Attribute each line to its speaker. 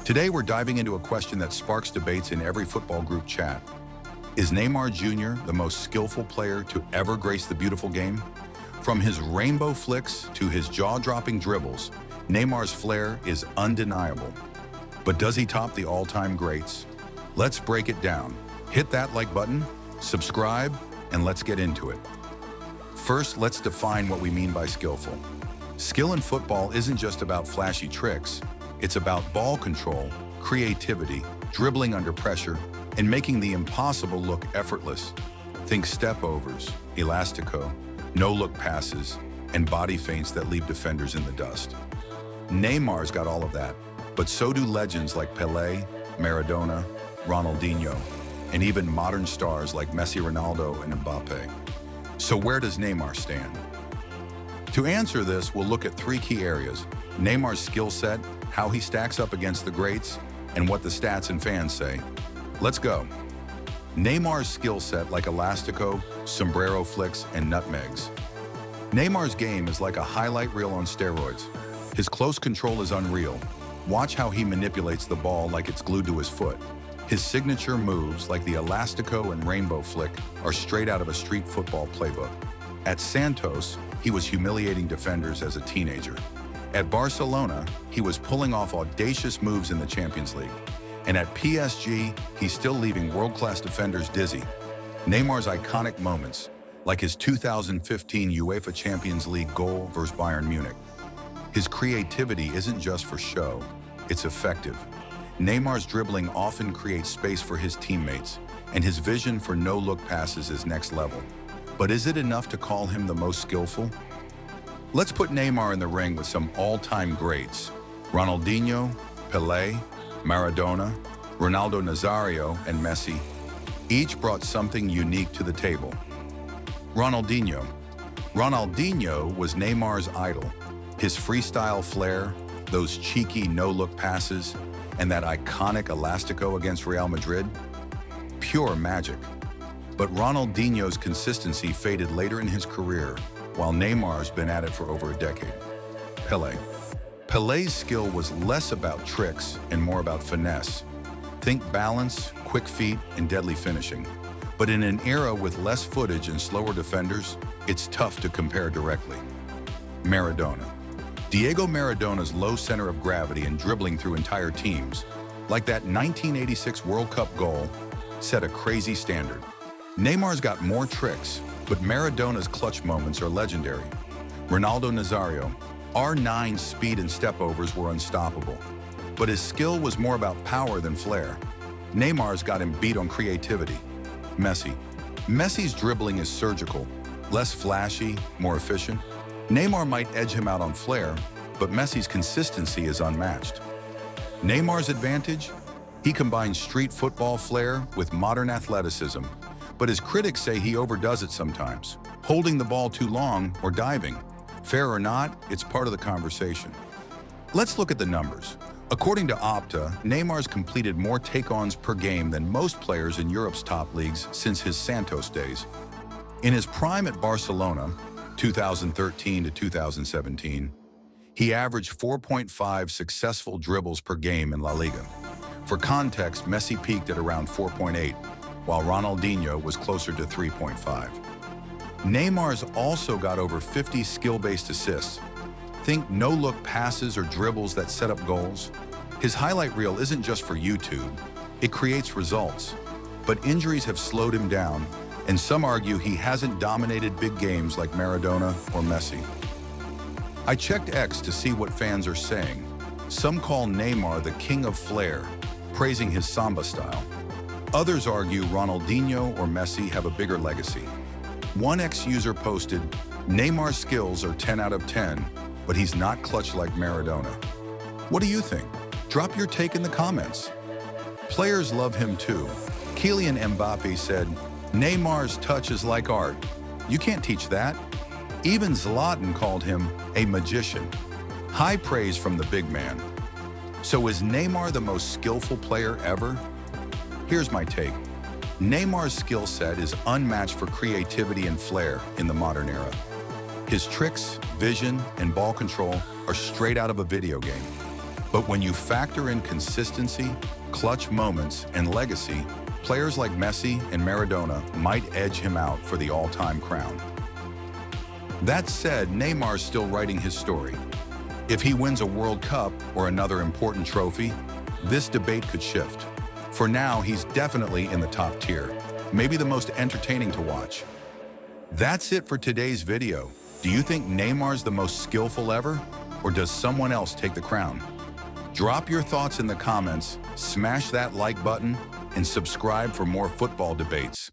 Speaker 1: Today, we're diving into a question that sparks debates in every football group chat. Is Neymar Jr. the most skillful player to ever grace the beautiful game? From his rainbow flicks to his jaw-dropping dribbles, Neymar's flair is undeniable. But does he top the all-time greats? Let's break it down. Hit that like button, subscribe, and let's get into it. First, let's define what we mean by skillful. Skill in football isn't just about flashy tricks. It's about ball control, creativity, dribbling under pressure, and making the impossible look effortless. Think step-overs, elastico, no-look passes, and body feints that leave defenders in the dust. Neymar's got all of that, but so do legends like Pelé, Maradona, Ronaldinho, and even modern stars like Messi, Ronaldo, and Mbappe. So where does Neymar stand? To answer this, we'll look at three key areas: Neymar's skill set, how he stacks up against the greats, and what the stats and fans say. Let's go. Neymar's skill set, like elastico, sombrero flicks, and nutmegs. Neymar's game is like a highlight reel on steroids. His close control is unreal. Watch how he manipulates the ball like it's glued to his foot. His signature moves, like the elastico and rainbow flick, are straight out of a street football playbook. At Santos, he was humiliating defenders as a teenager. At Barcelona, he was pulling off audacious moves in the Champions League. And at PSG, he's still leaving world-class defenders dizzy. Neymar's iconic moments, like his 2015 UEFA Champions League goal versus Bayern Munich. His creativity isn't just for show, it's effective. Neymar's dribbling often creates space for his teammates, and his vision for no-look passes is next level. But is it enough to call him the most skillful? Let's put Neymar in the ring with some all-time greats: Ronaldinho, Pelé, Maradona, Ronaldo Nazario, and Messi. Each brought something unique to the table. Ronaldinho. Ronaldinho was Neymar's idol. His freestyle flair, those cheeky no-look passes, and that iconic elastico against Real Madrid, pure magic. But Ronaldinho's consistency faded later in his career, while Neymar's been at it for over a decade. Pelé. Pelé's skill was less about tricks and more about finesse. Think balance, quick feet, and deadly finishing. But in an era with less footage and slower defenders, it's tough to compare directly. Maradona. Diego Maradona's low center of gravity and dribbling through entire teams, like that 1986 World Cup goal, set a crazy standard. Neymar's got more tricks, but Maradona's clutch moments are legendary. Ronaldo Nazario. R9's speed and step-overs were unstoppable, but his skill was more about power than flair. Neymar's got him beat on creativity. Messi. Messi's dribbling is surgical, less flashy, more efficient. Neymar might edge him out on flair, but Messi's consistency is unmatched. Neymar's advantage? He combines street football flair with modern athleticism, but his critics say he overdoes it sometimes, holding the ball too long or diving. Fair or not, it's part of the conversation. Let's look at the numbers. According to Opta, Neymar's completed more take-ons per game than most players in Europe's top leagues since his Santos days. In his prime at Barcelona, 2013 to 2017, he averaged 4.5 successful dribbles per game in La Liga. For context, Messi peaked at around 4.8, while Ronaldinho was closer to 3.5. Neymar's also got over 50 skill-based assists. Think no-look passes or dribbles that set up goals. His highlight reel isn't just for YouTube, it creates results. But injuries have slowed him down, and some argue he hasn't dominated big games like Maradona or Messi. I checked X to see what fans are saying. Some call Neymar the king of flair, praising his Samba style. Others argue Ronaldinho or Messi have a bigger legacy. One X-user posted, "Neymar's skills are 10 out of 10, but he's not clutch like Maradona." What do you think? Drop your take in the comments. Players love him too. Kylian Mbappe said, "Neymar's touch is like art. You can't teach that." Even Zlatan called him a magician. High praise from the big man. So is Neymar the most skillful player ever? Here's my take. Neymar's skill set is unmatched for creativity and flair in the modern era. His tricks, vision, and ball control are straight out of a video game. But when you factor in consistency, clutch moments, and legacy, players like Messi and Maradona might edge him out for the all-time crown. That said, Neymar's still writing his story. If he wins a World Cup or another important trophy, this debate could shift. For now, he's definitely in the top tier, maybe the most entertaining to watch. That's it for today's video. Do you think Neymar's the most skillful ever, or does someone else take the crown? Drop your thoughts in the comments, smash that like button, and subscribe for more football debates.